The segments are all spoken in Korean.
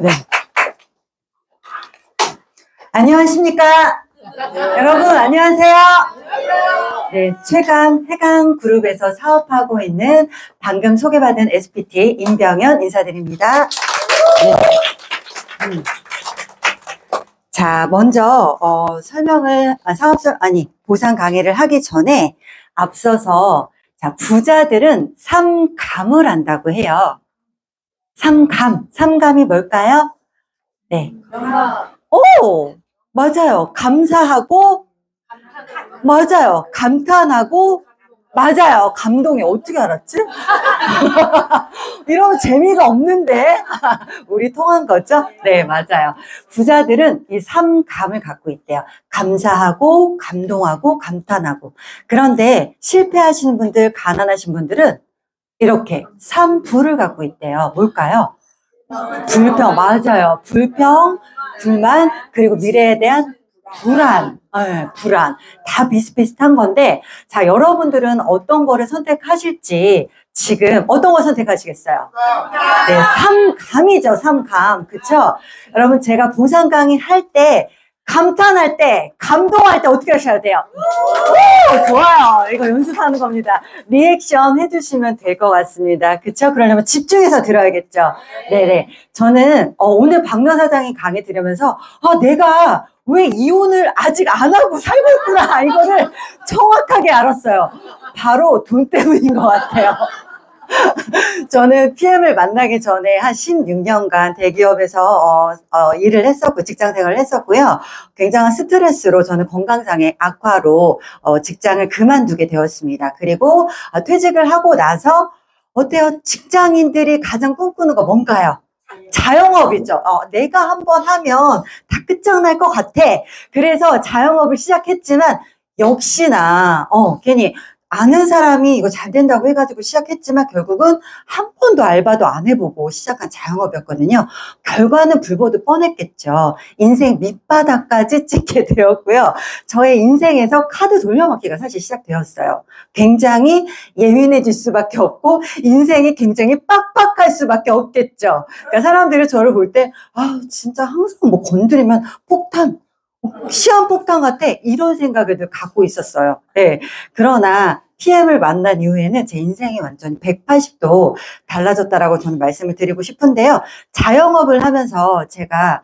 네. 안녕하십니까? 여러분, 안녕하세요. 네, 최강 해강 그룹에서 사업하고 있는 방금 소개받은 SPT 임병현 인사드립니다. 네. 자, 먼저 설명을 보상 강의를 하기 전에 앞서서 자, 부자들은 삼감을 한다고 해요. 삼감이 뭘까요? 네. 오, 맞아요. 감사하고, 맞아요. 감탄하고, 맞아요. 감동이 어떻게 알았지? 이러면 재미가 없는데. 우리 통한 거죠? 네, 맞아요. 부자들은 이 삼감을 갖고 있대요. 감사하고, 감동하고, 감탄하고. 그런데 실패하시는 분들, 가난하신 분들은 이렇게 삼불을 갖고 있대요. 뭘까요? 불평, 맞아요. 불평, 불만, 그리고 미래에 대한 불안. 네, 불안. 다 비슷비슷한 건데, 자, 여러분들은 어떤 거를 선택하실지 지금 어떤 거 선택하시겠어요? 네, 삼감이죠, 삼감. 그쵸? 여러분, 제가 보상 강의 할 때, 감탄할 때, 감동할 때 어떻게 하셔야 돼요? 오, 좋아요. 이거 연습하는 겁니다. 리액션 해주시면 될 것 같습니다. 그쵸? 그러려면 집중해서 들어야겠죠? 네네. 저는 오늘 박명 사장이 강의 들으면서 내가 왜 이혼을 아직 안 하고 살고 있구나. 이거를 정확하게 알았어요. 바로 돈 때문인 것 같아요. 저는 PM을 만나기 전에 한 16년간 대기업에서 일을 했었고 직장 생활을 했었고요. 굉장한 스트레스로 저는 건강상의 악화로 직장을 그만두게 되었습니다. 그리고 퇴직을 하고 나서 어때요? 직장인들이 가장 꿈꾸는 거 뭔가요? 자영업이죠. 내가 한번 하면 다 끝장날 것 같아. 그래서 자영업을 시작했지만 역시나 괜히 아는 사람이 이거 잘 된다고 해가지고 시작했지만 결국은 한 번도 알바도 안 해보고 시작한 자영업이었거든요. 결과는 불보듯 뻔했겠죠. 인생 밑바닥까지 찍게 되었고요. 저의 인생에서 카드 돌려막기가 사실 시작되었어요. 굉장히 예민해질 수밖에 없고 인생이 굉장히 빡빡할 수밖에 없겠죠. 그러니까 사람들이 저를 볼 때 진짜 항상 뭐 건드리면 폭탄, 시한폭탄 같아 이런 생각을 늘 갖고 있었어요. 네. 그러나 PM을 만난 이후에는 제 인생이 완전히 180도 달라졌다라고 저는 말씀을 드리고 싶은데요. 자영업을 하면서 제가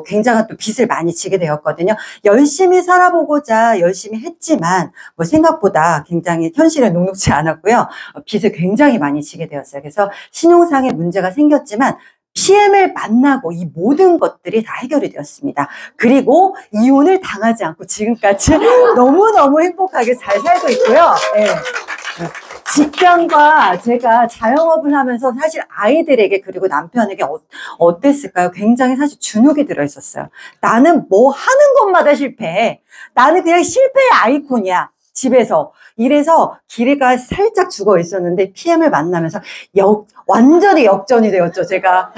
굉장한 또 빚을 많이 지게 되었거든요. 열심히 살아보고자 열심히 했지만 뭐 생각보다 굉장히 현실에 녹록지 않았고요. 빚을 굉장히 많이 지게 되었어요. 그래서 신용상의 문제가 생겼지만 PM을 만나고 이 모든 것들이 다 해결이 되었습니다. 그리고 이혼을 당하지 않고 지금까지 너무너무 행복하게 잘 살고 있고요. 네. 직장과 제가 자영업을 하면서 사실 아이들에게 그리고 남편에게 어땠을까요? 굉장히 사실 주눅이 들어있었어요. 나는 뭐 하는 것마다 실패해. 나는 그냥 실패의 아이콘이야. 집에서. 이래서 기회가 살짝 죽어 있었는데 PM을 만나면서 완전히 역전이 되었죠, 제가.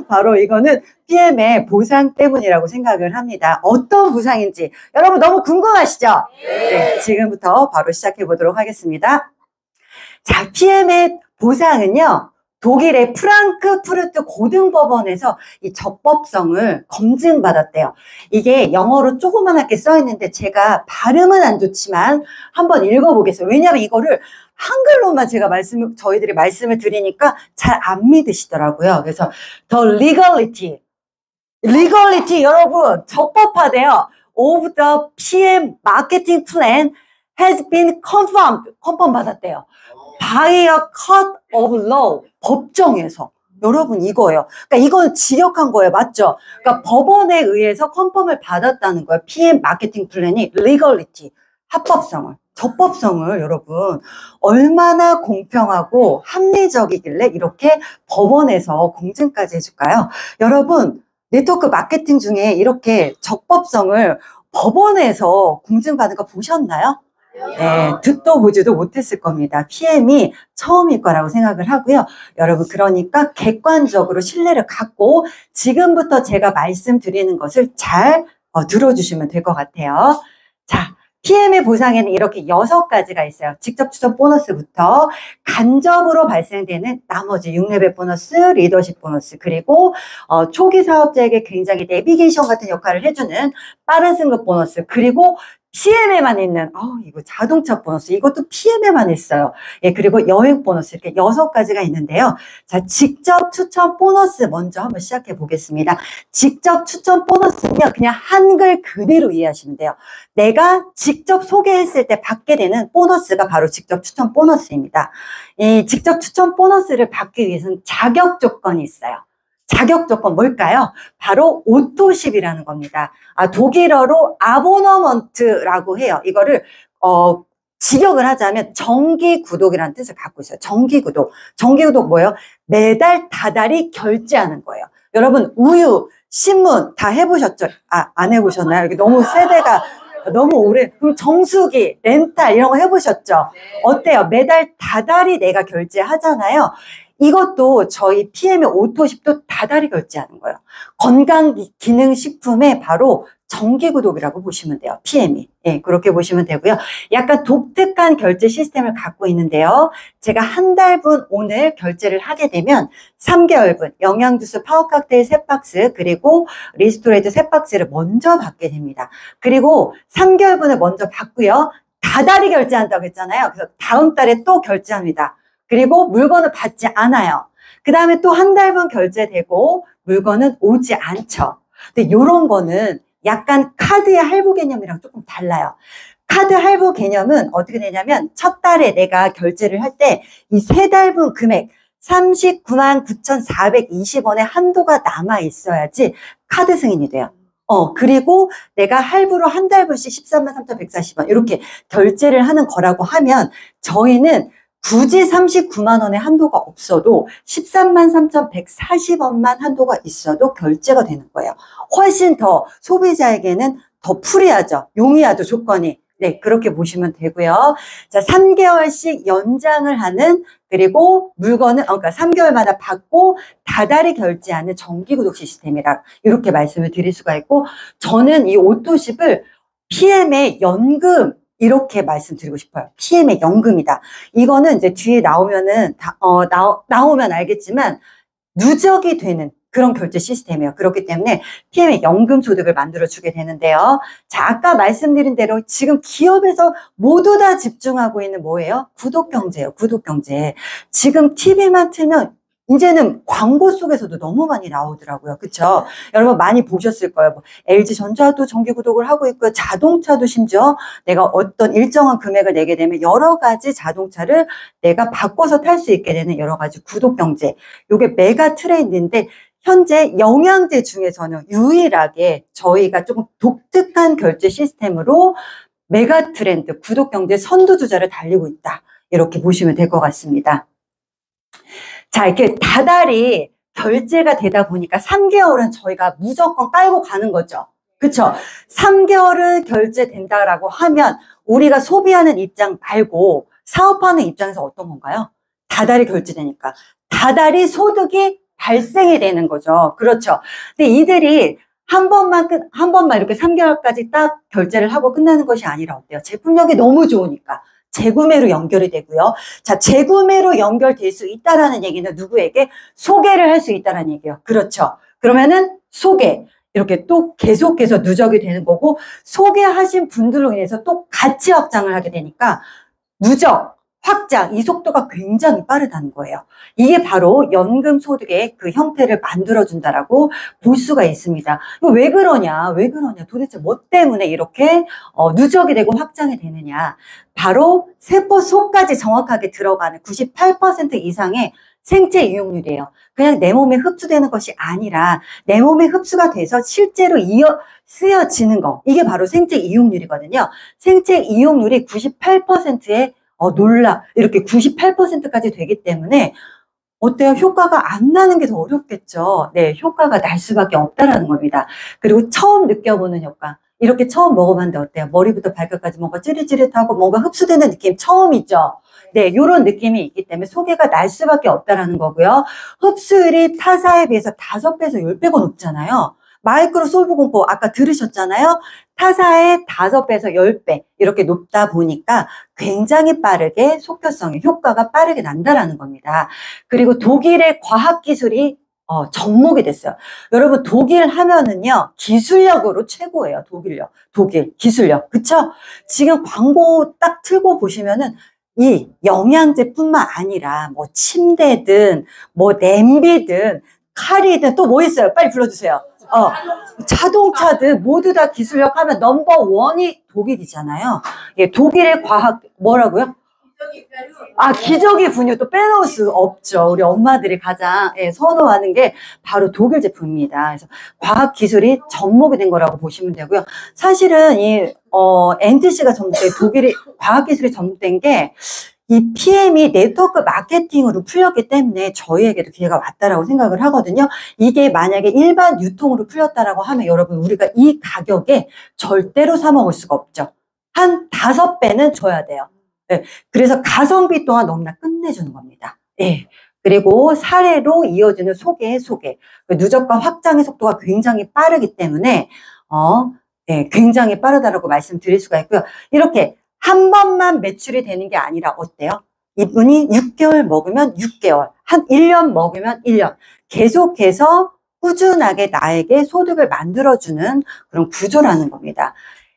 바로 이거는 PM의 보상 때문이라고 생각을 합니다. 어떤 보상인지 여러분 너무 궁금하시죠? 네, 지금부터 바로 시작해 보도록 하겠습니다. 자, PM의 보상은요. 독일의 프랑크푸르트 고등법원에서 이 적법성을 검증받았대요. 이게 영어로 조그만하게 써있는데 제가 발음은 안 좋지만 한번 읽어보겠어요. 왜냐하면 이거를 한글로만 제가 저희들이 말씀을 드리니까 잘 안 믿으시더라고요. 그래서 the legality 여러분 적법하대요. of the PM marketing plan has been confirm 받았대요. by a court of law 법정에서 여러분 이거예요. 그러니까 이건 지역한 거예요. 맞죠? 그러니까 법원에 의해서 컨펌을 받았다는 거예요. PM 마케팅 플랜이 legality 합법성을 적법성을 여러분 얼마나 공평하고 합리적이길래 이렇게 법원에서 공증까지 해줄까요? 여러분 네트워크 마케팅 중에 이렇게 적법성을 법원에서 공증받은 거 보셨나요? 네, 듣도 보지도 못했을 겁니다. PM이 처음일 거라고 생각을 하고요. 여러분 그러니까 객관적으로 신뢰를 갖고 지금부터 제가 말씀드리는 것을 잘 들어주시면 될 것 같아요. 자, PM의 보상에는 이렇게 6가지가 있어요. 직접 추천 보너스부터 간접으로 발생되는 나머지 6레벨 보너스, 리더십 보너스, 그리고 초기 사업자에게 굉장히 내비게이션 같은 역할을 해주는 빠른 승급 보너스, 그리고 PM에만 있는 이거 자동차 보너스, 이것도 PM에만 있어요. 예, 그리고 여행 보너스, 이렇게 6가지가 있는데요. 자, 직접 추천 보너스 먼저 한번 시작해 보겠습니다. 직접 추천 보너스는요, 그냥 한글 그대로 이해하시면 돼요. 내가 직접 소개했을 때 받게 되는 보너스가 바로 직접 추천 보너스입니다. 이 직접 추천 보너스를 받기 위해서는 자격 조건이 있어요. 자격 조건 뭘까요? 바로 오토십이라는 겁니다. 독일어로 아보너먼트라고 해요. 이거를 직역을 하자면 정기구독이라는 뜻을 갖고 있어요. 정기구독. 정기구독 뭐예요? 매달 다달이 결제하는 거예요. 여러분 우유, 신문 다 해보셨죠? 안 해보셨나요? 이게 너무 세대가 너무 오래. 그럼 정수기, 렌탈 이런 거 해보셨죠? 어때요? 매달 다달이 내가 결제하잖아요. 이것도 저희 PM의 오토십도 다달이 결제하는 거예요. 건강기능식품의 바로 정기구독이라고 보시면 돼요. PM이. 예, 그렇게 보시면 되고요. 약간 독특한 결제 시스템을 갖고 있는데요. 제가 한 달분 오늘 결제를 하게 되면 3개월분 영양주스 파워칵테일 3박스 그리고 리스토레이트 3박스를 먼저 받게 됩니다. 그리고 3개월분을 먼저 받고요. 다달이 결제한다고 했잖아요. 그래서 다음 달에 또 결제합니다. 그리고 물건을 받지 않아요. 그 다음에 또 한 달분 결제되고 물건은 오지 않죠. 근데 이런 거는 약간 카드의 할부 개념이랑 조금 달라요. 카드 할부 개념은 어떻게 되냐면 첫 달에 내가 결제를 할 때 이 3달분 금액 39만 9,420원의 한도가 남아 있어야지 카드 승인이 돼요. 그리고 내가 할부로 한 달분씩 13만 3,140원 이렇게 결제를 하는 거라고 하면 저희는 굳이 39만 원의 한도가 없어도 13만 3,140원만 한도가 있어도 결제가 되는 거예요. 훨씬 더 소비자에게는 더 프리하죠. 용이하죠, 조건이. 네, 그렇게 보시면 되고요. 자, 3개월씩 연장을 하는 그리고 물건은 그러니까 3개월마다 받고 다달이 결제하는 정기구독 시스템이라 이렇게 말씀을 드릴 수가 있고 저는 이 오토십을 PM의 연금 이렇게 말씀드리고 싶어요. PM의 연금이다. 이거는 이제 뒤에 나오면은 나오면 알겠지만 누적이 되는 그런 결제 시스템이에요. 그렇기 때문에 PM의 연금 소득을 만들어 주게 되는데요. 자, 아까 말씀드린 대로 지금 기업에서 모두 다 집중하고 있는 뭐예요? 구독 경제예요. 구독 경제. 지금 TV만 틀면 이제는 광고 속에서도 너무 많이 나오더라고요. 그쵸? 여러분 많이 보셨을 거예요. 뭐 LG전자도 정기구독을 하고 있고요. 자동차도 심지어 내가 어떤 일정한 금액을 내게 되면 여러 가지 자동차를 내가 바꿔서 탈 수 있게 되는 여러 가지 구독 경제. 이게 메가 트렌드인데 현재 영양제 중에서는 유일하게 저희가 조금 독특한 결제 시스템으로 메가 트렌드 구독 경제 선두주자를 달리고 있다. 이렇게 보시면 될 것 같습니다. 자, 이렇게 다달이 결제가 되다 보니까 3개월은 저희가 무조건 깔고 가는 거죠. 그쵸? 3개월은 결제된다라고 하면 우리가 소비하는 입장 말고 사업하는 입장에서 어떤 건가요? 다달이 결제되니까. 다달이 소득이 발생이 되는 거죠. 그렇죠. 근데 이들이 한 번만 이렇게 3개월까지 딱 결제를 하고 끝나는 것이 아니라 어때요? 제품력이 너무 좋으니까. 재구매로 연결이 되고요. 자, 재구매로 연결될 수 있다라는 얘기는 누구에게? 소개를 할 수 있다라는 얘기예요. 그렇죠. 그러면은 소개. 이렇게 또 계속해서 누적이 되는 거고 소개하신 분들로 인해서 또 가치 확장을 하게 되니까 누적, 확장, 이 속도가 굉장히 빠르다는 거예요. 이게 바로 연금 소득의 그 형태를 만들어준다라고 볼 수가 있습니다. 이거 왜 그러냐? 왜 그러냐? 도대체 뭐 때문에 이렇게 누적이 되고 확장이 되느냐? 바로 세포 속까지 정확하게 들어가는 98% 이상의 생체 이용률이에요. 그냥 내 몸에 흡수되는 것이 아니라 내 몸에 흡수가 돼서 실제로 쓰여지는 거. 이게 바로 생체 이용률이거든요. 생체 이용률이 98%의 놀라. 이렇게 98%까지 되기 때문에 어때요? 효과가 안 나는 게 더 어렵겠죠. 네, 효과가 날 수밖에 없다라는 겁니다. 그리고 처음 느껴보는 효과. 이렇게 처음 먹어봤는데 어때요? 머리부터 발끝까지 뭔가 찌릿찌릿하고 뭔가 흡수되는 느낌 처음이죠. 네, 이런 느낌이 있기 때문에 소개가 날 수밖에 없다라는 거고요. 흡수율이 타사에 비해서 5배에서 10배가 높잖아요. 마이크로 솔브 공법 아까 들으셨잖아요. 타사의 5배에서 10배 이렇게 높다 보니까 굉장히 빠르게 속효성의 효과가 빠르게 난다라는 겁니다. 그리고 독일의 과학기술이 접목이 됐어요. 여러분 독일 하면은요 기술력으로 최고예요. 독일 기술력, 그쵸? 지금 광고 딱 틀고 보시면은 이 영양제뿐만 아니라 뭐 침대든 뭐 냄비든 칼이든 또 뭐 있어요? 빨리 불러주세요. 자동차든 모두 다 기술력 하면 넘버 원이 독일이잖아요. 예, 독일의 과학 뭐라고요? 기저귀 분유 또 빼놓을 수 없죠. 우리 엄마들이 가장 선호하는 게 바로 독일 제품입니다. 그래서 과학 기술이 접목이 된 거라고 보시면 되고요. 사실은 이 NTC가 접목된 독일이 과학 기술이 접목된 게 이 PM이 네트워크 마케팅으로 풀렸기 때문에 저희에게도 기회가 왔다라고 생각을 하거든요. 이게 만약에 일반 유통으로 풀렸다라고 하면 여러분 우리가 이 가격에 절대로 사 먹을 수가 없죠. 한 5배는 줘야 돼요. 네, 그래서 가성비 또한 너무나 끝내주는 겁니다. 네, 그리고 사례로 이어지는 소개. 누적과 확장의 속도가 굉장히 빠르기 때문에 네, 굉장히 빠르다라고 말씀드릴 수가 있고요. 이렇게 한 번만 매출이 되는 게 아니라 어때요? 이분이 6개월 먹으면 6개월, 한 1년 먹으면 1년 계속해서 꾸준하게 나에게 소득을 만들어주는 그런 구조라는 겁니다.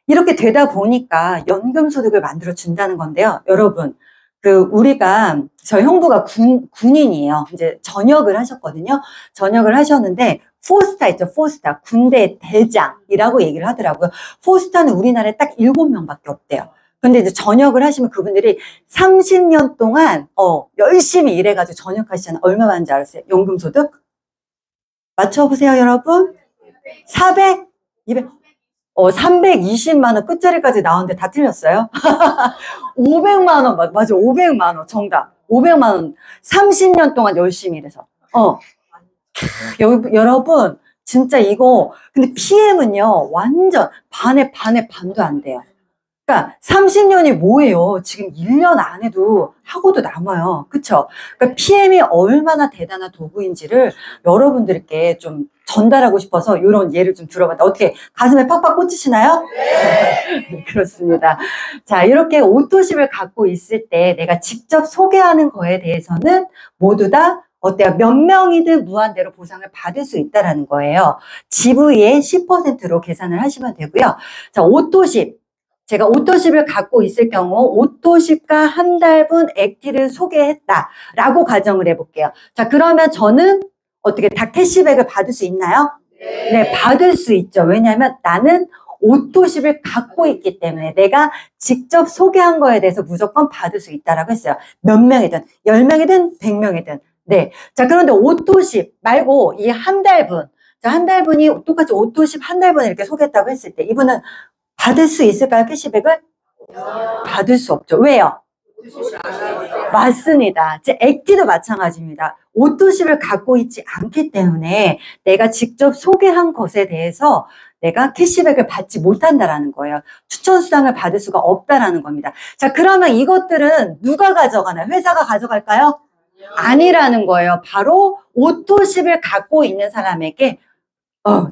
이렇게 되다 보니까 연금소득을 만들어 준다는 건데요. 여러분, 저희 형부가 군인이에요. 이제 전역을 하셨거든요. 전역을 하셨는데, 포스타 있죠, 포스타. 군대 대장이라고 얘기를 하더라고요. 포스타는 우리나라에 딱 7명밖에 없대요. 근데 이제 전역을 하시면 그분들이 30년 동안, 열심히 일해가지고 전역하시잖아요. 얼마 받는지 알았어요? 연금소득? 맞춰보세요, 여러분. 400? 200? 320만원 끝자리까지 나오는데 다 틀렸어요. 500만원, 맞아, 500만원, 정답. 500만원. 30년 동안 열심히 일해서. 여러분, 진짜 이거, 근데 PM은요, 완전 반에 반도 안 돼요. 그러니까 30년이 뭐예요? 지금 1년 안 해도 하고도 남아요. 그쵸? 그러니까 PM이 얼마나 대단한 도구인지를 여러분들께 좀 전달하고 싶어서 이런 예를 좀 들어봤다. 어떻게 가슴에 팍팍 꽂히시나요? 네. 그렇습니다. 자, 이렇게 오토십을 갖고 있을 때 내가 직접 소개하는 거에 대해서는 모두 다 어때요? 몇 명이든 무한대로 보상을 받을 수 있다는 거예요. GV의 10%로 계산을 하시면 되고요. 자, 오토십. 제가 오토십을 갖고 있을 경우 오토십과 한 달분 액티를 소개했다라고 가정을 해볼게요. 자, 그러면 저는 어떻게 다 캐시백을 받을 수 있나요? 네, 받을 수 있죠. 왜냐하면 나는 오토십을 갖고 있기 때문에 내가 직접 소개한 거에 대해서 무조건 받을 수 있다라고 했어요. 몇 명이든 10명이든 100명이든. 네. 자, 그런데 오토십 말고 이 한 달분. 자, 한 달분이 똑같이 오토십 한 달분 이렇게 소개했다고 했을 때 이분은 받을 수 있을까요? 캐시백을? 받을 수 없죠. 왜요? 맞습니다. 제 액티도 마찬가지입니다. 오토십을 갖고 있지 않기 때문에 내가 직접 소개한 것에 대해서 내가 캐시백을 받지 못한다라는 거예요. 추천수당을 받을 수가 없다라는 겁니다. 자, 그러면 이것들은 누가 가져가나요? 회사가 가져갈까요? 아니라는 거예요. 바로 오토십을 갖고 있는 사람에게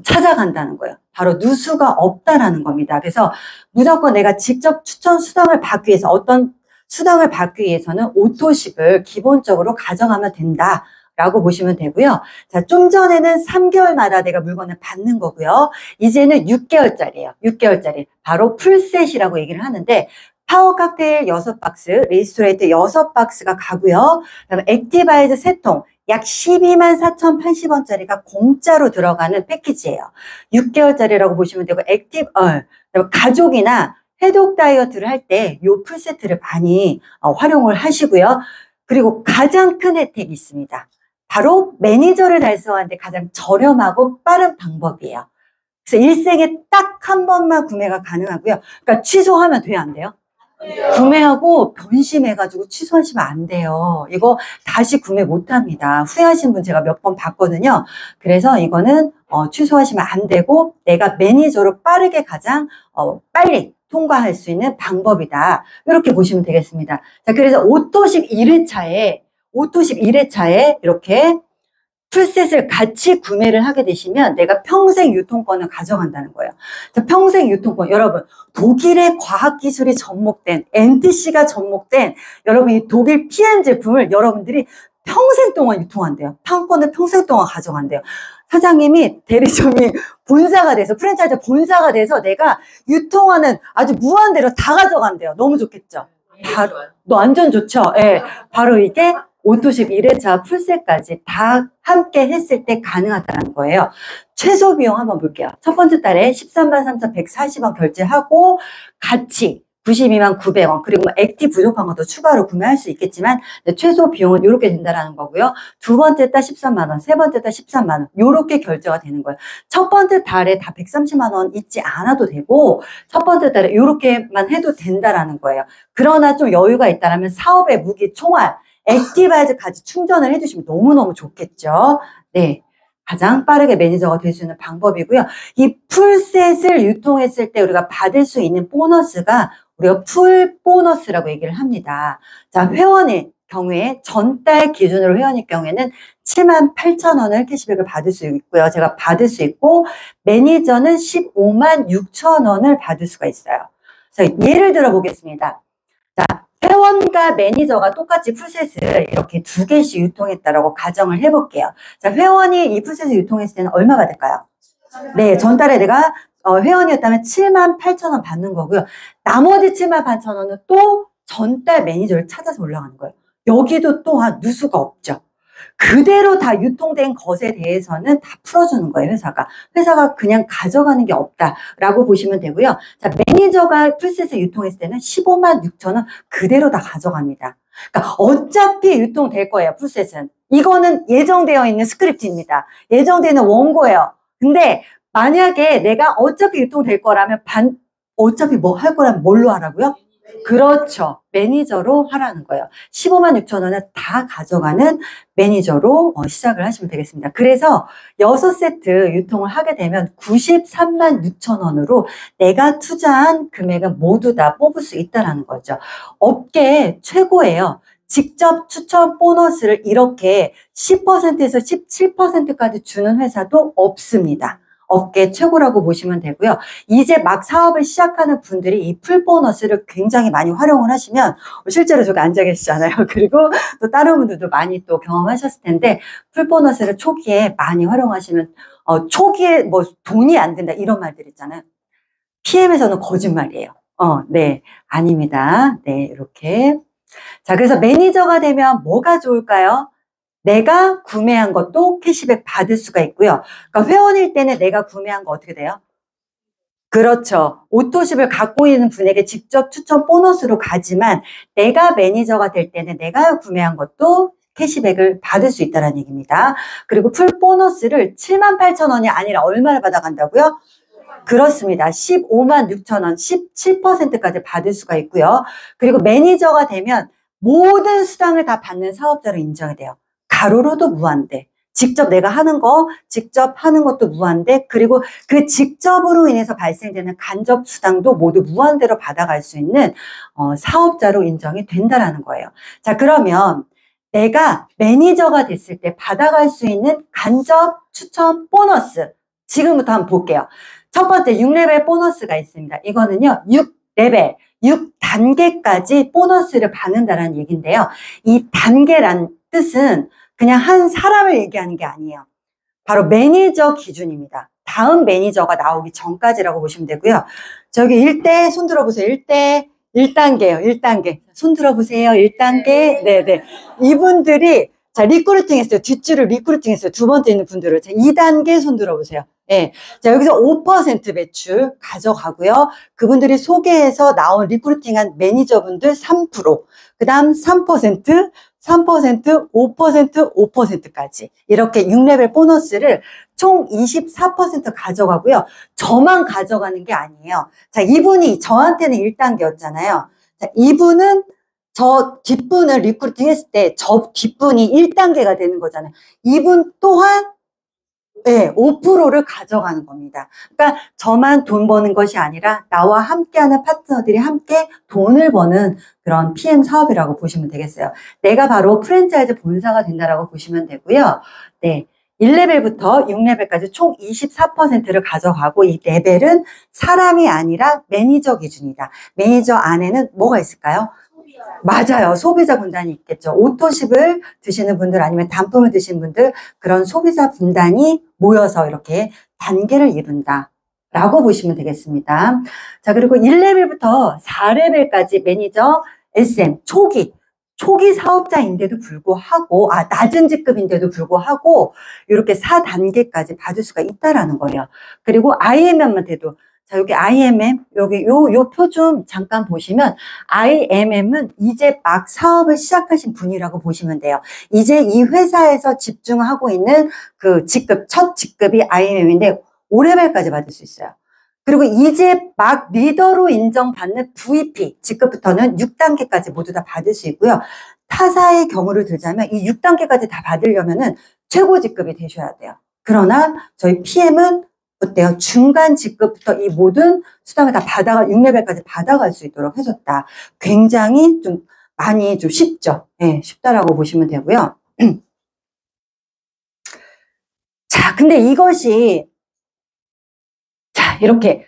찾아간다는 거예요. 바로 누수가 없다라는 겁니다. 그래서 무조건 내가 직접 추천 수당을 받기 위해서 어떤 수당을 받기 위해서는 오토십을 기본적으로 가져가면 된다라고 보시면 되고요. 자, 좀 전에는 3개월마다 내가 물건을 받는 거고요. 이제는 6개월짜리예요. 6개월짜리. 바로 풀셋이라고 얘기를 하는데 파워 칵테일 6박스, 리스토레이트 6박스가 가고요. 그다음에 액티바이즈 3통. 약 124,080원짜리가 공짜로 들어가는 패키지예요. 6개월짜리라고 보시면 되고 가족이나 해독 다이어트를 할 때 이 풀세트를 많이 활용을 하시고요. 그리고 가장 큰 혜택이 있습니다. 바로 매니저를 달성하는데 가장 저렴하고 빠른 방법이에요. 그래서 일생에 딱 한 번만 구매가 가능하고요. 그러니까 취소하면 돼요, 안 돼요? 구매하고 변심해가지고 취소하시면 안 돼요. 이거 다시 구매 못합니다. 후회하신 분 제가 몇 번 봤거든요. 그래서 이거는 취소하시면 안 되고 내가 매니저로 빠르게 가장 빨리 통과할 수 있는 방법이다. 이렇게 보시면 되겠습니다. 자, 그래서 오토십 1회차에 이렇게 풀셋을 같이 구매를 하게 되시면 내가 평생 유통권을 가져간다는 거예요. 자, 평생 유통권. 여러분, 독일의 과학기술이 접목된, NTC가 접목된 여러분 이 독일 PM 제품을 여러분들이 평생 동안 유통한대요. 판권을 평생 동안 가져간대요. 사장님이 대리점이 본사가 돼서 프랜차이즈 본사가 돼서 내가 유통하는 아주 무한대로 다 가져간대요. 너무 좋겠죠? 바로, 완전 좋죠? 예. 네, 바로 이게 오토십 1회차 풀셋까지 다 함께 했을 때 가능하다는 거예요. 최소 비용 한번 볼게요. 첫 번째 달에 13만 3,140원 결제하고 같이 92만 900원 그리고 액티 부족한 것도 추가로 구매할 수 있겠지만 최소 비용은 이렇게 된다는 거고요. 두 번째 달 13만 원, 세 번째 달 13만 원 이렇게 결제가 되는 거예요. 첫 번째 달에 다 130만 원 있지 않아도 되고 첫 번째 달에 이렇게만 해도 된다라는 거예요. 그러나 좀 여유가 있다면 사업의 무기 총알 액티바이즈까지 충전을 해주시면 너무너무 좋겠죠. 네. 가장 빠르게 매니저가 될 수 있는 방법이고요. 이 풀셋을 유통했을 때 우리가 받을 수 있는 보너스가 우리가 풀 보너스라고 얘기를 합니다. 자, 회원의 경우에 전달 기준으로 회원일 경우에는 78,000원을 캐시백을 받을 수 있고요. 제가 받을 수 있고 매니저는 156,000원을 받을 수가 있어요. 그래서 예를 들어 보겠습니다. 자, 회원과 매니저가 똑같이 풀셋을 이렇게 2개씩 유통했다라고 가정을 해볼게요. 자, 회원이 이 풀셋을 유통했을 때는 얼마 받을까요? 네, 전달에 내가 회원이었다면 78,000원 받는 거고요. 나머지 78,000원은 또 전달 매니저를 찾아서 올라가는 거예요. 여기도 또한 누수가 없죠. 그대로 다 유통된 것에 대해서는 다 풀어주는 거예요, 회사가. 회사가 그냥 가져가는 게 없다라고 보시면 되고요. 자, 매니저가 풀셋을 유통했을 때는 15만 6천원 그대로 다 가져갑니다. 그러니까 어차피 유통될 거예요, 풀셋은. 이거는 예정되어 있는 스크립트입니다. 예정되어 있는 원고예요. 근데 만약에 내가 어차피 유통될 거라면 어차피 뭐 할 거라면 뭘로 하라고요? 그렇죠. 매니저로 하라는 거예요. 15만 6천원을 다 가져가는 매니저로 시작을 하시면 되겠습니다. 그래서 6세트 유통을 하게 되면 93만 6천원으로 내가 투자한 금액은 모두 다 뽑을 수 있다는 거죠. 업계 최고예요. 직접 추천 보너스를 이렇게 10%에서 17%까지 주는 회사도 없습니다. 업계 최고라고 보시면 되고요. 이제 막 사업을 시작하는 분들이 이 풀 보너스를 굉장히 많이 활용을 하시면 실제로 저기 앉아 계시잖아요. 그리고 또 다른 분들도 많이 또 경험하셨을 텐데 풀 보너스를 초기에 많이 활용하시면 초기에 뭐 돈이 안 된다 이런 말들 있잖아요. PM에서는 거짓말이에요. 네, 아닙니다. 네, 이렇게. 자, 그래서 매니저가 되면 뭐가 좋을까요? 내가 구매한 것도 캐시백 받을 수가 있고요. 그러니까 회원일 때는 내가 구매한 거 어떻게 돼요? 그렇죠. 오토십을 갖고 있는 분에게 직접 추천 보너스로 가지만 내가 매니저가 될 때는 내가 구매한 것도 캐시백을 받을 수 있다는 얘기입니다. 그리고 풀 보너스를 78,000원이 아니라 얼마를 받아간다고요? 그렇습니다. 15만 6천원, 17%까지 받을 수가 있고요. 그리고 매니저가 되면 모든 수당을 다 받는 사업자로 인정이 돼요. 가로로도 무한대. 직접 내가 하는 거, 직접 하는 것도 무한대. 그리고 그 직접으로 인해서 발생되는 간접 수당도 모두 무한대로 받아갈 수 있는 사업자로 인정이 된다라는 거예요. 자, 그러면 내가 매니저가 됐을 때 받아갈 수 있는 간접 추천 보너스. 지금부터 한번 볼게요. 첫 번째 6레벨 보너스가 있습니다. 이거는요, 6레벨, 6단계까지 보너스를 받는다는 얘기인데요. 이 단계란 뜻은 그냥 한 사람을 얘기하는 게 아니에요. 바로 매니저 기준입니다. 다음 매니저가 나오기 전까지라고 보시면 되고요. 저기 1대 손 들어보세요. 1단계예요. 1단계. 손 들어보세요. 1단계. 네네. 이분들이 자, 리크루팅 했어요. 뒷줄을 리크루팅 했어요. 두 번째 있는 분들을. 자, 2단계 손 들어보세요. 예. 자, 여기서 5% 매출 가져가고요. 그분들이 소개해서 나온 리크루팅한 매니저분들 3%, 그 다음 3%, 3%, 5%, 5%까지. 이렇게 6레벨 보너스를 총 24% 가져가고요. 저만 가져가는 게 아니에요. 자, 이분이 저한테는 1단계였잖아요. 자, 이분은 저 뒷분을 리크루팅 했을 때 저 뒷분이 1단계가 되는 거잖아요. 이분 또한 네, 5%를 가져가는 겁니다. 그러니까 저만 돈 버는 것이 아니라 나와 함께하는 파트너들이 함께 돈을 버는 그런 PM 사업이라고 보시면 되겠어요. 내가 바로 프랜차이즈 본사가 된다라고 보시면 되고요. 네, 1레벨부터 6레벨까지 총 24%를 가져가고 이 레벨은 사람이 아니라 매니저 기준이다. 매니저 안에는 뭐가 있을까요? 맞아요. 소비자 분단이 있겠죠. 오토십을 드시는 분들 아니면 단품을 드시는 분들 그런 소비자 분단이 모여서 이렇게 단계를 이룬다. 라고 보시면 되겠습니다. 자, 그리고 1레벨부터 4레벨까지 매니저 SM 초기 사업자인데도 불구하고 낮은 직급인데도 불구하고 이렇게 4단계까지 받을 수가 있다라는 거예요. 그리고 IMM만 돼도 자, 여기 IMM, 여기 요 표 좀 잠깐 보시면 IMM은 이제 막 사업을 시작하신 분이라고 보시면 돼요. 이제 이 회사에서 집중하고 있는 그 직급, 첫 직급이 IMM인데 5레벨까지 받을 수 있어요. 그리고 이제 막 리더로 인정받는 VP, 직급부터는 6단계까지 모두 다 받을 수 있고요. 타사의 경우를 들자면 이 6단계까지 다 받으려면은 최고 직급이 되셔야 돼요. 그러나 저희 PM은 어때요? 중간 직급부터 이 모든 수당을 다 6레벨까지 받아갈 수 있도록 해줬다. 굉장히 좀 많이 좀 쉽죠? 네, 쉽다라고 보시면 되고요. 자, 근데 이것이 자, 이렇게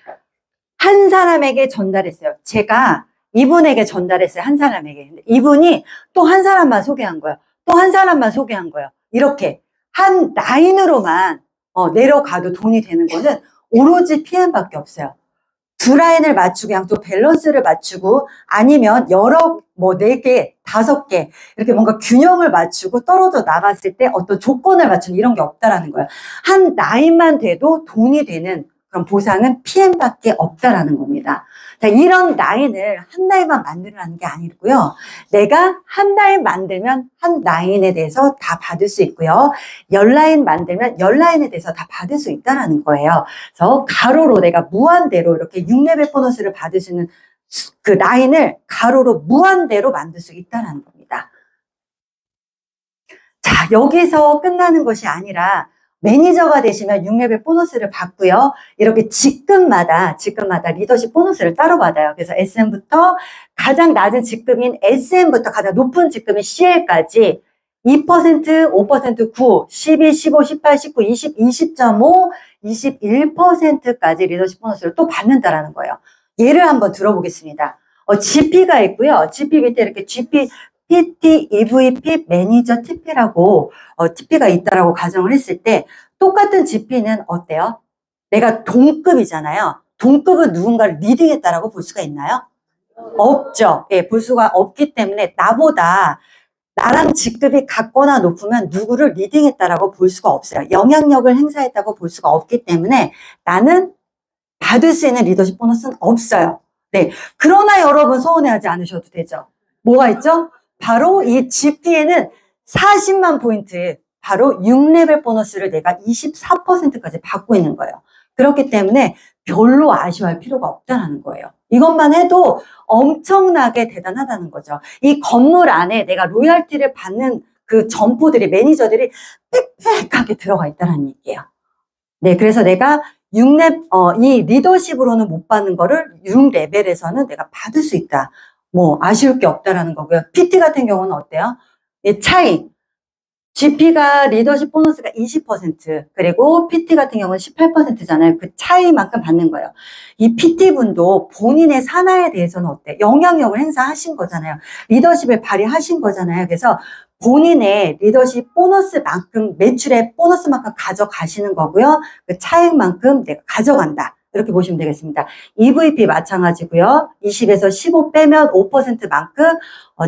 한 사람에게 전달했어요. 제가 이분에게 전달했어요. 한 사람에게. 이분이 또 한 사람만 소개한 거예요. 또 한 사람만 소개한 거예요. 이렇게 한 라인으로만 내려가도 돈이 되는 거는 오로지 PM밖에 없어요. 두 라인을 맞추고 그냥 또 밸런스를 맞추고 아니면 여러 뭐 4개, 5개 이렇게 뭔가 균형을 맞추고 떨어져 나갔을 때 어떤 조건을 맞추는 이런 게 없다라는 거예요. 한 라인만 돼도 돈이 되는 그런 보상은 PM밖에 없다라는 겁니다. 자, 이런 라인을 한 라인만 만들라는 게 아니고요. 내가 한 라인 만들면 한 라인에 대해서 다 받을 수 있고요. 10라인 만들면 10라인에 대해서 다 받을 수 있다라는 거예요. 그래서 가로로 내가 무한대로 이렇게 6레벨 보너스를 받을 수 있는 그 라인을 가로로 무한대로 만들 수 있다는 겁니다. 자, 여기서 끝나는 것이 아니라 매니저가 되시면 6레벨 보너스를 받고요. 이렇게 직급마다 리더십 보너스를 따로 받아요. 그래서 SM부터 가장 낮은 직급인 SM부터 가장 높은 직급인 CL까지 2%, 5%, 9, 12, 15, 18, 19, 20, 20.5, 21%까지 리더십 보너스를 또 받는다라는 거예요. 예를 한번 들어보겠습니다. GP가 있고요. GP 밑에 이렇게 GP, PT, EVP, 매니저 TP라고 TP가 있다라고 가정을 했을 때 똑같은 GP는 어때요? 내가 동급이잖아요. 동급은 누군가를 리딩했다라고 볼 수가 있나요? 없죠. 예, 볼 수가 없기 때문에 나랑 직급이 같거나 높으면 누구를 리딩했다라고 볼 수가 없어요. 영향력을 행사했다고 볼 수가 없기 때문에 나는 받을 수 있는 리더십 보너스는 없어요. 네. 그러나 여러분 서운해하지 않으셔도 되죠. 뭐가 있죠? 바로 이 GP에는 40만 포인트, 바로 6레벨 보너스를 내가 24%까지 받고 있는 거예요. 그렇기 때문에 별로 아쉬워할 필요가 없다는 거예요. 이것만 해도 엄청나게 대단하다는 거죠. 이 건물 안에 내가 로열티를 받는 그 점포들이, 매니저들이 빽빽하게 들어가 있다는 얘기예요. 네, 그래서 내가 이 리더십으로는 못 받는 거를 6레벨에서는 내가 받을 수 있다. 뭐 아쉬울 게 없다라는 거고요. PT 같은 경우는 어때요? 이 차이. GP가 리더십 보너스가 20% 그리고 PT 같은 경우는 18%잖아요. 그 차이만큼 받는 거예요. 이 PT분도 본인의 산하에 대해서는 어때? 영향력을 행사하신 거잖아요. 리더십을 발휘하신 거잖아요. 그래서 본인의 리더십 보너스만큼, 매출의 보너스만큼 가져가시는 거고요. 그 차액만큼 내가 가져간다. 이렇게 보시면 되겠습니다. EVP 마찬가지고요. 20에서 15 빼면 5%만큼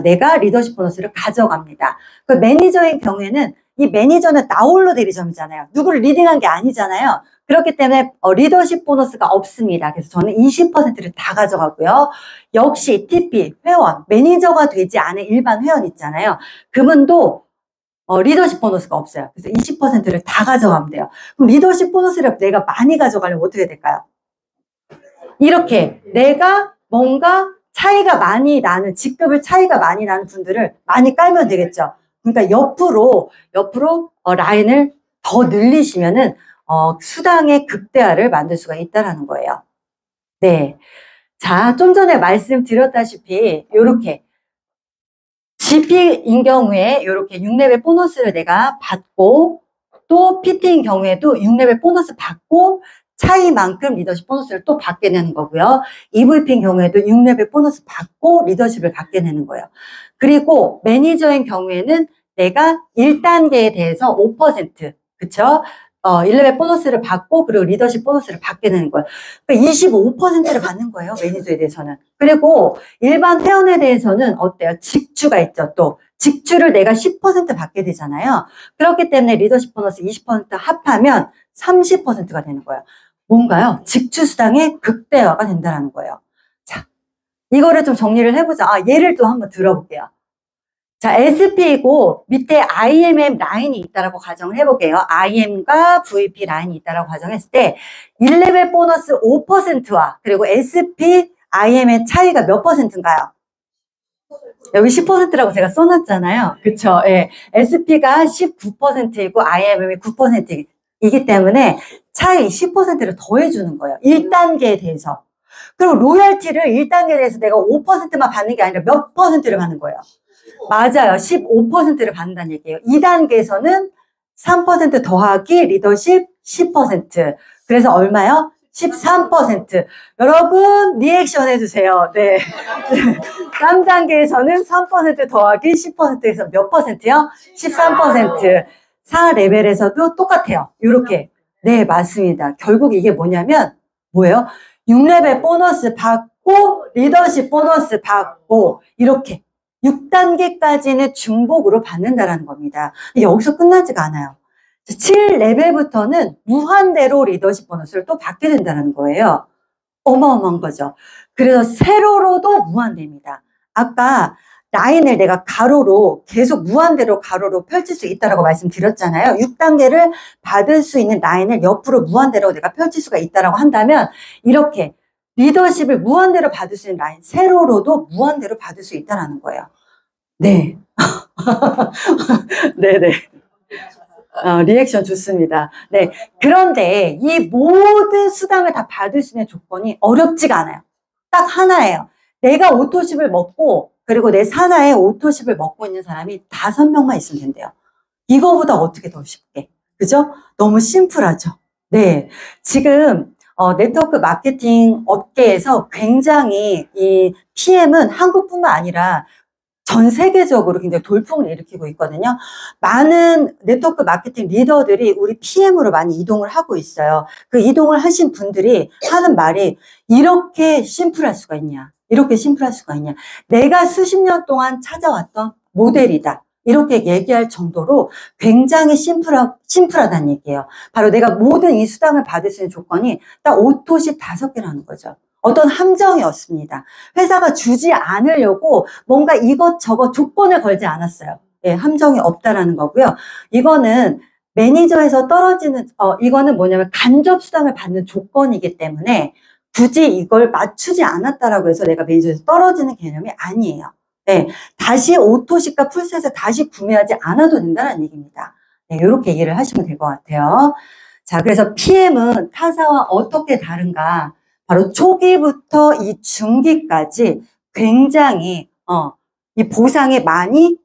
내가 리더십 보너스를 가져갑니다. 그 매니저의 경우에는 이 매니저는 나홀로 대리점이잖아요. 누구를 리딩한 게 아니잖아요. 그렇기 때문에 리더십 보너스가 없습니다. 그래서 저는 20%를 다 가져가고요. 역시 TP, 회원, 매니저가 되지 않은 일반 회원 있잖아요. 그분도 리더십 보너스가 없어요. 그래서 20%를 다 가져가면 돼요. 그럼 리더십 보너스를 내가 많이 가져가려면 어떻게 될까요? 이렇게 내가 뭔가 차이가 많이 나는, 직급을 차이가 많이 나는 분들을 많이 깔면 되겠죠. 그러니까 옆으로 라인을 더 늘리시면은 수당의 극대화를 만들 수가 있다라는 거예요. 네. 자, 좀 전에 말씀드렸다시피 요렇게 GP인 경우에 요렇게 6레벨 보너스를 내가 받고 또 PT인 경우에도 6레벨 보너스 받고 차이만큼 리더십 보너스를 또 받게 되는 거고요. EVP인 경우에도 6레벨 보너스 받고 리더십을 받게 되는 거예요. 그리고 매니저인 경우에는 내가 1단계에 대해서 5%, 그쵸? 1레벨 보너스를 받고 그리고 리더십 보너스를 받게 되는 거예요. 그러니까 25%를 받는 거예요. 매니저에 대해서는. 그리고 일반 회원에 대해서는 어때요? 직주가 있죠. 또 직주를 내가 10% 받게 되잖아요. 그렇기 때문에 리더십 보너스 20% 합하면 30%가 되는 거예요. 뭔가요? 직주 수당의 극대화가 된다는 거예요. 자, 이거를 좀 정리를 해보자. 예를 또 한번 들어볼게요. 자, SP이고 밑에 IMM 라인이 있다라고 가정을 해볼게요. IM과 VP 라인이 있다라고 가정했을 때 1레벨 보너스 5%와 그리고 SP, IM의 차이가 몇 %인가요? 여기 10%라고 제가 써놨잖아요. 그쵸? 예. SP가 19%이고 IMM이 9%이기 때문에 차이 10%를 더해주는 거예요. 1단계에 대해서. 그럼 로열티를 1단계에 대해서 내가 5%만 받는 게 아니라 몇 %를 받는 거예요? 맞아요. 15%를 받는다는 얘기예요. 2단계에서는 3% 더하기 리더십 10%. 그래서 얼마요? 13%. 여러분 리액션 해주세요. 네. 3단계에서는 3% 더하기 10%에서 몇 %요? 13%. 4레벨에서도 똑같아요. 이렇게. 네, 맞습니다. 결국 이게 뭐냐면 뭐예요? 6레벨 보너스 받고 리더십 보너스 받고 이렇게 6단계까지는 중복으로 받는다라는 겁니다. 여기서 끝나지가 않아요. 7레벨부터는 무한대로 리더십 보너스를 또 받게 된다는 거예요. 어마어마한 거죠. 그래서 세로로도 무한대입니다. 아까 라인을 내가 가로로 계속 무한대로 가로로 펼칠 수 있다라고 말씀드렸잖아요. 6단계를 받을 수 있는 라인을 옆으로 무한대로 내가 펼칠 수가 있다라고 한다면 이렇게 리더십을 무한대로 받을 수 있는 라인, 세로로도 무한대로 받을 수 있다는 거예요. 네. 네네. 리액션 좋습니다. 네. 그런데 이 모든 수당을 다 받을 수 있는 조건이 어렵지가 않아요. 딱 하나예요. 내가 오토십을 먹고 그리고 내 산하에 오토십을 먹고 있는 사람이 5명만 있으면 된대요. 이거보다 어떻게 더 쉽게. 그죠? 너무 심플하죠? 네. 지금 네트워크 마케팅 업계에서 굉장히 이 PM은 한국뿐만 아니라 전 세계적으로 굉장히 돌풍을 일으키고 있거든요. 많은 네트워크 마케팅 리더들이 우리 PM으로 많이 이동을 하고 있어요. 그 이동을 하신 분들이 하는 말이 이렇게 심플할 수가 있냐. 이렇게 심플할 수가 있냐. 내가 수십 년 동안 찾아왔던 모델이다. 이렇게 얘기할 정도로 굉장히 심플하다는 얘기예요. 바로 내가 모든 이 수당을 받을 수 있는 조건이 딱 오토십 5개라는 거죠. 어떤 함정이 없습니다. 회사가 주지 않으려고 뭔가 이것저것 조건을 걸지 않았어요. 예, 함정이 없다라는 거고요. 이거는 매니저에서 떨어지는, 이거는 뭐냐면 간접 수당을 받는 조건이기 때문에 굳이 이걸 맞추지 않았다라고 해서 내가 매니저에서 떨어지는 개념이 아니에요. 네, 다시 오토식과 풀셋을 다시 구매하지 않아도 된다는 얘기입니다. 네, 이렇게 이해를 하시면 될 것 같아요. 자, 그래서 PM은 타사와 어떻게 다른가? 바로 초기부터 이 중기까지 굉장히 이 보상에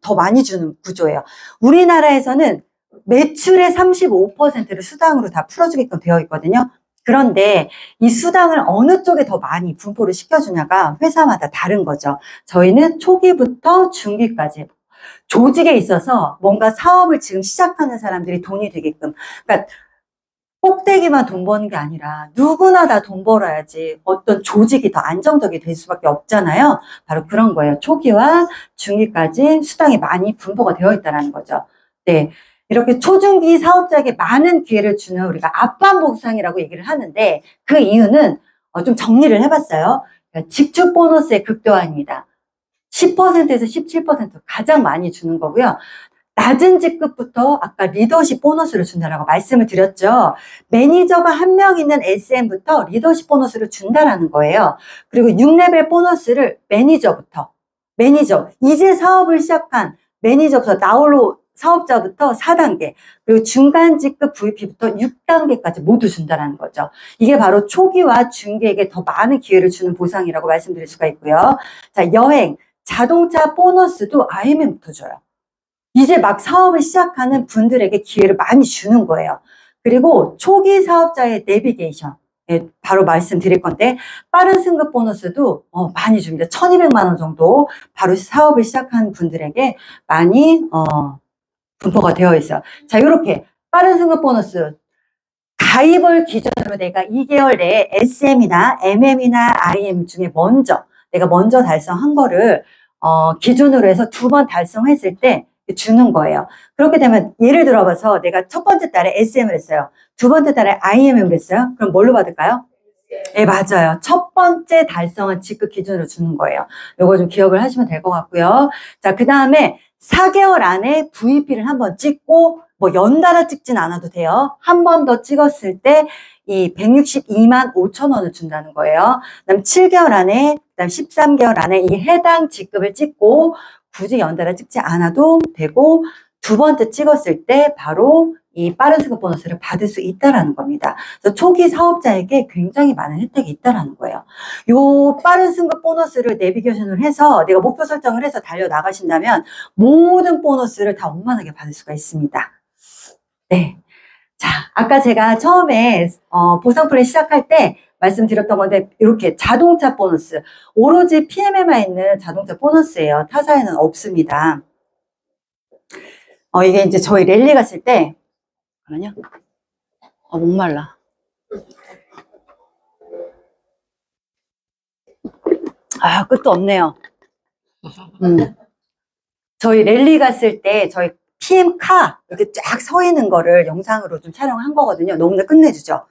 더 많이 주는 구조예요. 우리나라에서는 매출의 35%를 수당으로 다 풀어주게끔 되어 있거든요. 그런데 이 수당을 어느 쪽에 더 많이 분포를 시켜주냐가 회사마다 다른 거죠. 저희는 초기부터 중기까지 조직에 있어서 뭔가 사업을 지금 시작하는 사람들이 돈이 되게끔, 그러니까 꼭대기만 돈 버는 게 아니라 누구나 다 돈 벌어야지 어떤 조직이 더 안정적이 될 수밖에 없잖아요. 바로 그런 거예요. 초기와 중기까지 수당이 많이 분포가 되어 있다는 거죠. 네. 이렇게 초중기 사업자에게 많은 기회를 주는 우리가 앞반 보상이라고 얘기를 하는데 그 이유는 좀 정리를 해봤어요. 그러니까 직주 보너스의 극대화입니다. 10%에서 17% 가장 많이 주는 거고요. 낮은 직급부터 아까 리더십 보너스를 준다라고 말씀을 드렸죠. 매니저가 한 명 있는 SM부터 리더십 보너스를 준다라는 거예요. 그리고 6레벨 보너스를 매니저, 이제 사업을 시작한 매니저부터 나홀로 사업자부터 4단계, 그리고 중간 직급 VP부터 6단계까지 모두 준다라는 거죠. 이게 바로 초기와 중기에게 더 많은 기회를 주는 보상이라고 말씀드릴 수가 있고요. 자, 여행, 자동차 보너스도 IMM부터 줘요. 이제 막 사업을 시작하는 분들에게 기회를 많이 주는 거예요. 그리고 초기 사업자의 내비게이션. 예, 바로 말씀드릴 건데, 빠른 승급 보너스도 많이 줍니다. 1200만 원 정도 바로 사업을 시작하는 분들에게 많이 분포가 되어 있어요. 자, 이렇게 빠른 승급 보너스 가입을 기준으로 내가 2개월 내에 SM이나 MM이나 IM 중에 내가 먼저 달성한 거를 기준으로 해서 2번 달성했을 때 주는 거예요. 그렇게 되면 예를 들어봐서 내가 첫 번째 달에 SM을 했어요. 두 번째 달에 IM을 했어요. 그럼 뭘로 받을까요? 네, 맞아요. 첫 번째 달성한 직급 기준으로 주는 거예요. 요거 좀 기억을 하시면 될 것 같고요. 자, 그 다음에 4개월 안에 VP를 한번 찍고 뭐 연달아 찍진 않아도 돼요. 한 번 더 찍었을 때 이 162만 5천 원을 준다는 거예요. 그다음 7개월 안에, 그다음 13개월 안에 이 해당 직급을 찍고 굳이 연달아 찍지 않아도 되고 두 번째 찍었을 때 바로 이 빠른 승급 보너스를 받을 수 있다라는 겁니다. 그래서 초기 사업자에게 굉장히 많은 혜택이 있다라는 거예요. 요 빠른 승급 보너스를 내비게이션을 해서 내가 목표 설정을 해서 달려 나가신다면 모든 보너스를 다 원만하게 받을 수가 있습니다. 네. 자, 아까 제가 처음에 보상 플랜 시작할 때 말씀드렸던 건데 이렇게 자동차 보너스, 오로지 PM에만 있는 자동차 보너스예요. 타사에는 없습니다. 이게 이제 저희 랠리 갔을 때 잠깐만요. 목말라. 끝도 없네요. 저희 랠리 갔을 때 저희 PM카 이렇게 쫙 서 있는 거를 영상으로 좀 촬영한 거거든요. 너무나 끝내주죠.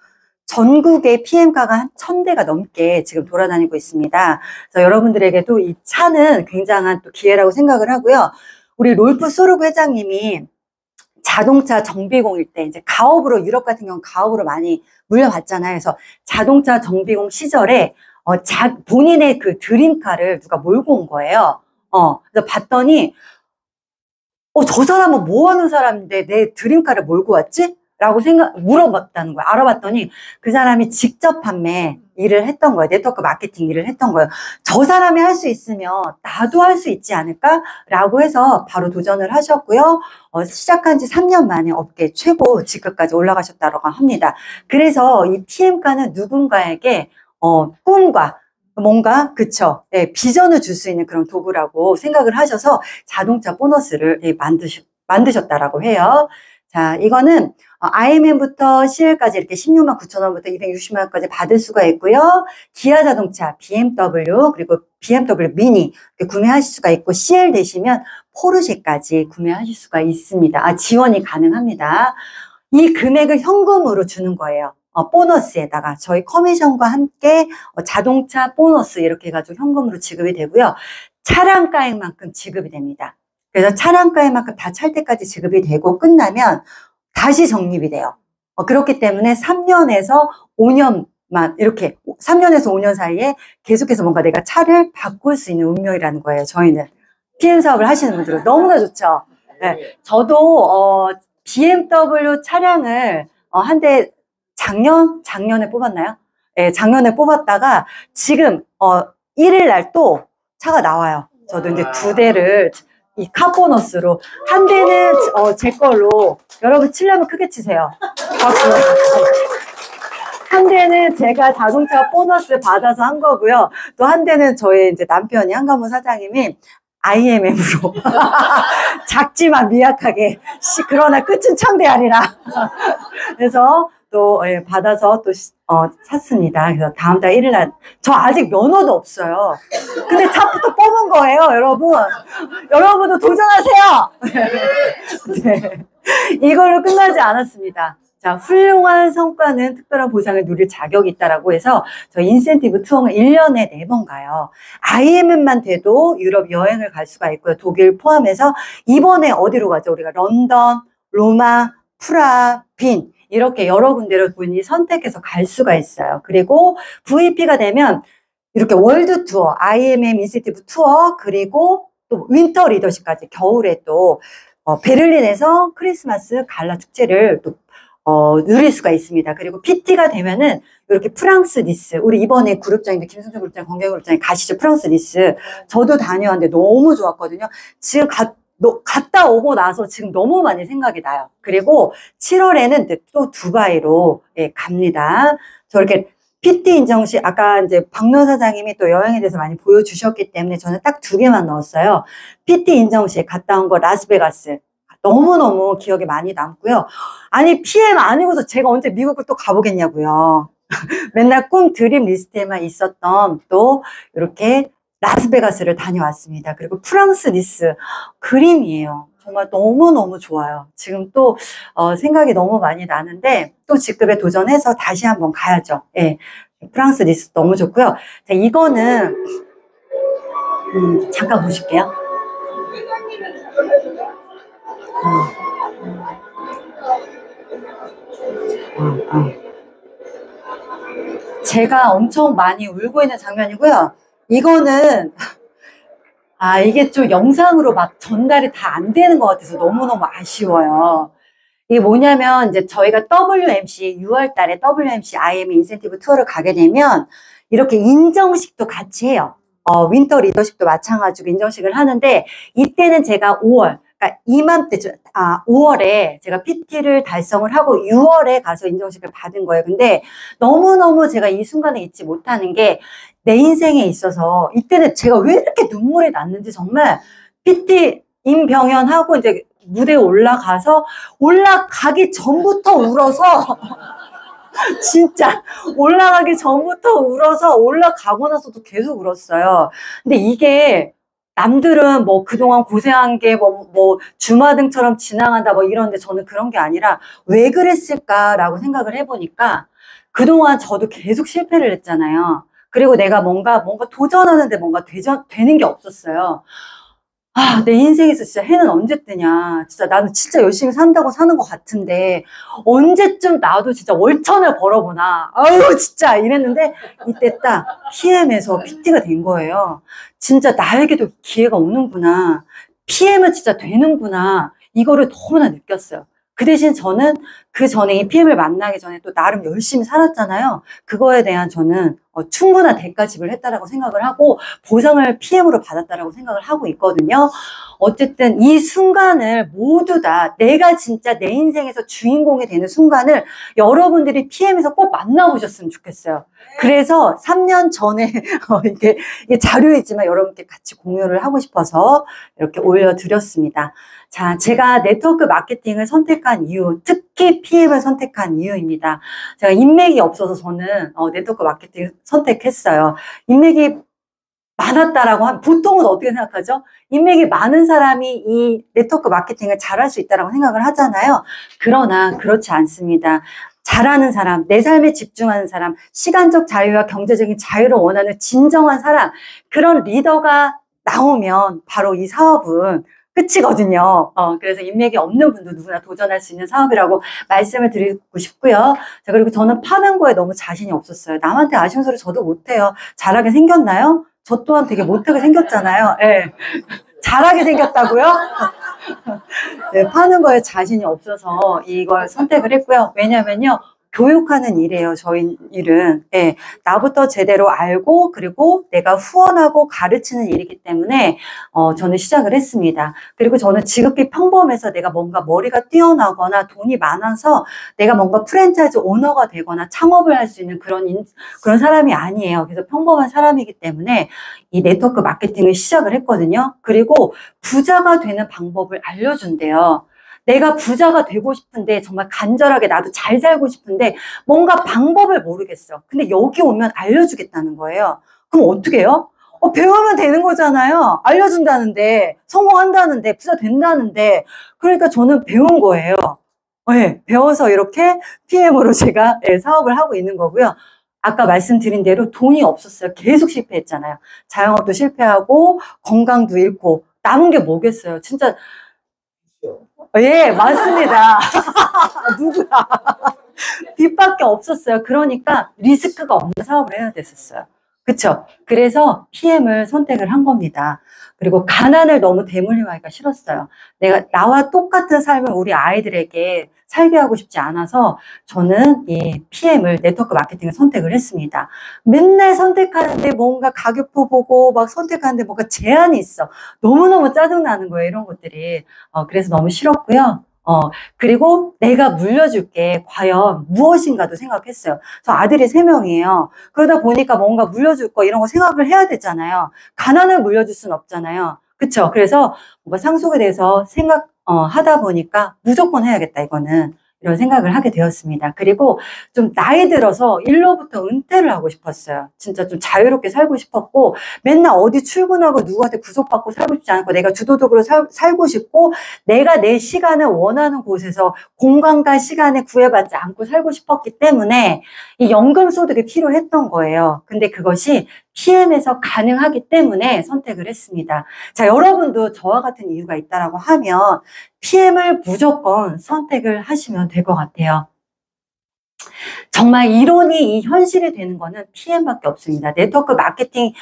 전국에 PM카가 한 1000대가 넘게 지금 돌아다니고 있습니다. 그래서 여러분들에게도 이 차는 굉장한 또 기회라고 생각을 하고요. 우리 롤프 소르그 회장님이 자동차 정비공일 때 이제 가업으로 유럽 같은 경우는 가업으로 많이 물려봤잖아요. 그래서 자동차 정비공 시절에 본인의 그 드림카를 누가 몰고 온 거예요. 그래서 봤더니 저 사람은 뭐 하는 사람인데 내 드림카를 몰고 왔지? 라고 물어봤다는 거예요. 알아봤더니 그 사람이 직접 판매 일을 했던 거예요. 네트워크 마케팅 일을 했던 거예요. 저 사람이 할 수 있으면 나도 할 수 있지 않을까? 라고 해서 바로 도전을 하셨고요. 시작한 지 3년 만에 업계 최고 직급까지 올라가셨다고 합니다. 그래서 이 PM카는 누군가에게 꿈과 뭔가 그쵸? 네, 비전을 줄 수 있는 그런 도구라고 생각을 하셔서 자동차 보너스를 만드셨다라고 해요. 자, 이거는 IMM부터 CL까지 이렇게 16만 9천 원부터 260만 원까지 받을 수가 있고요. 기아 자동차, BMW, 그리고 BMW 미니 구매하실 수가 있고 CL 되시면 포르쉐까지 구매하실 수가 있습니다. 지원이 가능합니다. 이 금액을 현금으로 주는 거예요. 보너스에다가 저희 커미션과 함께 자동차 보너스 이렇게 해가지고 현금으로 지급이 되고요. 차량가액만큼 지급이 됩니다. 그래서 차량가액만큼 다 찰 때까지 지급이 되고 끝나면 다시 적립이 돼요. 그렇기 때문에 3년에서 5년만 이렇게 3년에서 5년 사이에 계속해서 뭔가 내가 차를 바꿀 수 있는 운명이라는 거예요. 저희는 PM 사업을 하시는 분들은 너무나 좋죠. 네, 저도 BMW 차량을 한 대 작년에 뽑았나요? 네, 작년에 뽑았다가 지금 1일 날 또 차가 나와요. 저도 이제 2대를 이 카보너스로 한 대는 제 걸로 여러분 치려면 크게 치세요. 한 대는 제가 자동차 보너스 받아서 한 거고요. 또 한 대는 저희 이제 남편이 한가문 사장님이 IMM으로 작지만 미약하게 그러나 끝은 천대아니라 그래서 또 받아서 또 샀습니다. 그래서 다음 달 1일 날 저 아직 면허도 없어요. 근데 차부터 뽑은 거예요, 여러분. 여러분도 도전하세요. 네. 이걸로 끝나지 않았습니다. 자, 훌륭한 성과는 특별한 보상을 누릴 자격이 있다라고 해서 저희 인센티브 투어는 1년에 4번 가요. IMM만 돼도 유럽 여행을 갈 수가 있고요. 독일 포함해서 이번에 어디로 가죠? 우리가 런던, 로마, 프라, 빈 이렇게 여러 군데를 본인이 선택해서 갈 수가 있어요. 그리고 VP가 되면 이렇게 월드 투어, IMM 인센티브 투어 그리고 또 윈터 리더십까지 겨울에 또 베를린에서 크리스마스 갈라 축제를 또 누릴 수가 있습니다. 그리고 PT가 되면은 이렇게 프랑스 니스, 우리 이번에 그룹장인데 김승준 그룹장, 권경 그룹장이 가시죠. 프랑스 니스. 저도 다녀왔는데 너무 좋았거든요. 지금 갔다 오고 나서 지금 너무 많이 생각이 나요. 그리고 7월에는 또 두바이로 예, 갑니다. 저렇게 PT 인정식, 아까 이제 박노 사장님이 또 여행에 대해서 많이 보여주셨기 때문에 저는 딱 2개만 넣었어요. PT 인정식 갔다 온 거 라스베가스. 너무너무 기억에 많이 남고요. 아니, PM 아니고서 제가 언제 미국을 또 가보겠냐고요. 맨날 꿈 드림 리스트에만 있었던 또 이렇게 라스베가스를 다녀왔습니다. 그리고 프랑스 니스 그림이에요. 정말 너무너무 좋아요. 지금 또 생각이 너무 많이 나는데 또 직급에 도전해서 다시 한번 가야죠. 예, 프랑스 니스 너무 좋고요. 자, 이거는 잠깐 보실게요. 제가 엄청 많이 울고 있는 장면이고요. 이거는 이게 좀 영상으로 막 전달이 다 안 되는 것 같아서 너무너무 아쉬워요. 이게 뭐냐면 이제 저희가 WMC 6월 달에 WMC IM 인센티브 투어를 가게 되면 이렇게 인정식도 같이 해요. 윈터 리더십도 마찬가지고 인정식을 하는데 이때는 제가 5월 그러니까 이맘때쯤 5월에 제가 PT를 달성을 하고 6월에 가서 인정식을 받은 거예요. 근데 너무너무 제가 이 순간을 잊지 못하는 게 내 인생에 있어서 이때는 제가 왜 이렇게 눈물이 났는지 정말 PT 임병현하고 이제 무대에 올라가기 전부터 울어서 진짜 올라가기 전부터 울어서 올라가고 나서도 계속 울었어요. 근데 이게 남들은 뭐 그동안 고생한 게 뭐 주마등처럼 지나간다 뭐 이런데 저는 그런 게 아니라 왜 그랬을까라고 생각을 해보니까 그동안 저도 계속 실패를 했잖아요. 그리고 내가 뭔가 도전하는데 뭔가 되는 게 없었어요. 내 인생에서 진짜 해는 언제 뜨냐. 진짜 나는 진짜 열심히 산다고 사는 것 같은데 언제쯤 나도 진짜 월천을 벌어보나. 아유 진짜 이랬는데 이때 딱 PM에서 PT가 된 거예요. 진짜 나에게도 기회가 오는구나. PM은 진짜 되는구나. 이거를 너무나 느꼈어요. 그 대신 저는 그 전에 이 PM을 만나기 전에 또 나름 열심히 살았잖아요. 그거에 대한 저는 충분한 대가집을 했다라고 생각을 하고 보상을 PM으로 받았다라고 생각을 하고 있거든요. 어쨌든 이 순간을 모두 다 내가 진짜 내 인생에서 주인공이 되는 순간을 여러분들이 PM에서 꼭 만나보셨으면 좋겠어요. 그래서 3년 전에 이게 자료이지만 여러분께 같이 공유를 하고 싶어서 이렇게 올려드렸습니다. 자, 제가 네트워크 마케팅을 선택한 이유, 특히 PM을 선택한 이유입니다. 제가 인맥이 없어서 저는 네트워크 마케팅 선택했어요. 인맥이 많았다라고 하면 보통은 어떻게 생각하죠? 인맥이 많은 사람이 이 네트워크 마케팅을 잘할 수 있다라고 생각을 하잖아요. 그러나 그렇지 않습니다. 잘하는 사람, 내 삶에 집중하는 사람, 시간적 자유와 경제적인 자유를 원하는 진정한 사람, 그런 리더가 나오면 바로 이 사업은 끝이거든요. 그래서 인맥이 없는 분도 누구나 도전할 수 있는 사업이라고 말씀을 드리고 싶고요. 자, 그리고 저는 파는 거에 너무 자신이 없었어요. 남한테 아쉬운 소리 저도 못해요. 잘하게 생겼나요? 저 또한 되게 못하게 생겼잖아요. 네. 잘하게 생겼다고요? 네, 파는 거에 자신이 없어서 이걸 선택을 했고요. 왜냐면요. 교육하는 일이에요. 저희 일은. 네, 나부터 제대로 알고 그리고 내가 후원하고 가르치는 일이기 때문에 저는 시작을 했습니다. 그리고 저는 지극히 평범해서 내가 뭔가 머리가 뛰어나거나 돈이 많아서 내가 뭔가 프랜차이즈 오너가 되거나 창업을 할 수 있는 그런 사람이 아니에요. 그래서 평범한 사람이기 때문에 이 네트워크 마케팅을 시작을 했거든요. 그리고 부자가 되는 방법을 알려준대요. 내가 부자가 되고 싶은데 정말 간절하게 나도 잘 살고 싶은데 뭔가 방법을 모르겠어. 근데 여기 오면 알려주겠다는 거예요. 그럼 어떻게 해요? 배우면 되는 거잖아요. 알려준다는데, 성공한다는데, 부자 된다는데. 그러니까 저는 배운 거예요. 네, 배워서 이렇게 PM으로 제가 사업을 하고 있는 거고요. 아까 말씀드린 대로 돈이 없었어요. 계속 실패했잖아요. 자영업도 실패하고 건강도 잃고 남은 게 뭐겠어요. 진짜 예, 맞습니다. 누구야? 빚밖에 없었어요. 그러니까 리스크가 없는 사업을 해야 됐었어요. 그쵸? 그래서 PM을 선택을 한 겁니다. 그리고 가난을 너무 대물림하기가 싫었어요. 나와 똑같은 삶을 우리 아이들에게 살게 하고 싶지 않아서 저는 이 PM을 네트워크 마케팅을 선택을 했습니다. 맨날 선택하는데 뭔가 가격표 보고 막 선택하는데 뭔가 제한이 있어. 너무너무 짜증나는 거예요, 이런 것들이. 그래서 너무 싫었고요. 그리고 내가 물려줄 게 과연 무엇인가도 생각했어요. 저 아들이 3명이에요. 그러다 보니까 뭔가 물려줄 거 이런 거 생각을 해야 되잖아요. 가난을 물려줄 순 없잖아요. 그쵸? 그래서 뭔가 상속에 대해서 하다 보니까 무조건 해야겠다, 이거는. 이런 생각을 하게 되었습니다. 그리고 좀 나이 들어서 일로부터 은퇴를 하고 싶었어요. 진짜 좀 자유롭게 살고 싶었고, 맨날 어디 출근하고 누구한테 구속받고 살고 싶지 않고, 내가 주도적으로 살고 싶고, 내가 내 시간을 원하는 곳에서 공간과 시간에 구애받지 않고 살고 싶었기 때문에 이 연금소득이 필요했던 거예요. 근데 그것이 PM에서 가능하기 때문에 선택을 했습니다. 자, 여러분도 저와 같은 이유가 있다라고 하면 PM을 무조건 선택을 하시면 될 것 같아요. 정말 이론이 이 현실이 되는 거는 PM밖에 없습니다. 네트워크 마케팅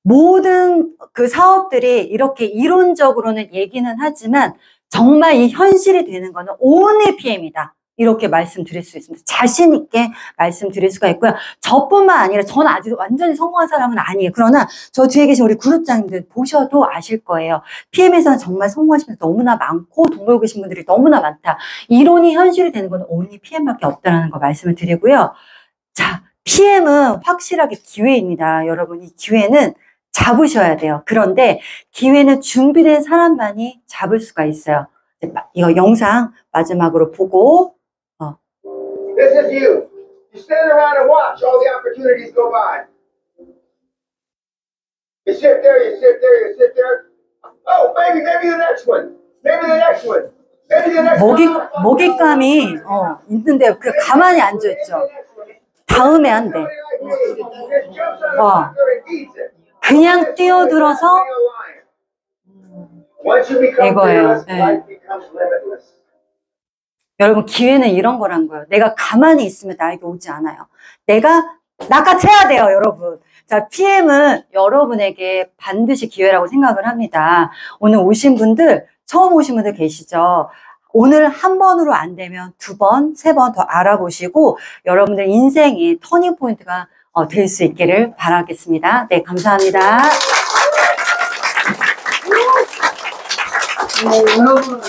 모든 그 사업들이 이렇게 이론적으로는 얘기는 하지만 정말 이 현실이 되는 거는 only PM이다. 이렇게 말씀드릴 수 있습니다. 자신 있게 말씀드릴 수가 있고요. 저뿐만 아니라 저는 아직 완전히 성공한 사람은 아니에요. 그러나 저 뒤에 계신 우리 그룹장님들 보셔도 아실 거예요. PM에서는 정말 성공하신 분들 너무나 많고 돈 벌고 계신 분들이 너무나 많다. 이론이 현실이 되는 건 only PM밖에 없다는 거 말씀을 드리고요. 자, PM은 확실하게 기회입니다. 여러분, 이 기회는 잡으셔야 돼요. 그런데 기회는 준비된 사람만이 잡을 수가 있어요. 이거 영상 마지막으로 보고 This is you. You stand around and watch all the opportunities go by. You sit there, you sit there, you sit there. Oh, maybe the next one. Maybe the next one. Maybe the next one. 먹잇감이 있는데 그 가만히 앉아있죠. 다음에 한대. 그냥 뛰어들어서 이거예요. 네. 여러분, 기회는 이런 거란 거예요. 내가 가만히 있으면 나에게 오지 않아요. 내가 낚아채야 돼요, 여러분. 자, PM은 여러분에게 반드시 기회라고 생각을 합니다. 오늘 오신 분들, 처음 오신 분들 계시죠? 오늘 한 번으로 안 되면 2번, 3번 더 알아보시고 여러분들 인생의 터닝 포인트가 될 수 있기를 바라겠습니다. 네, 감사합니다. 여러분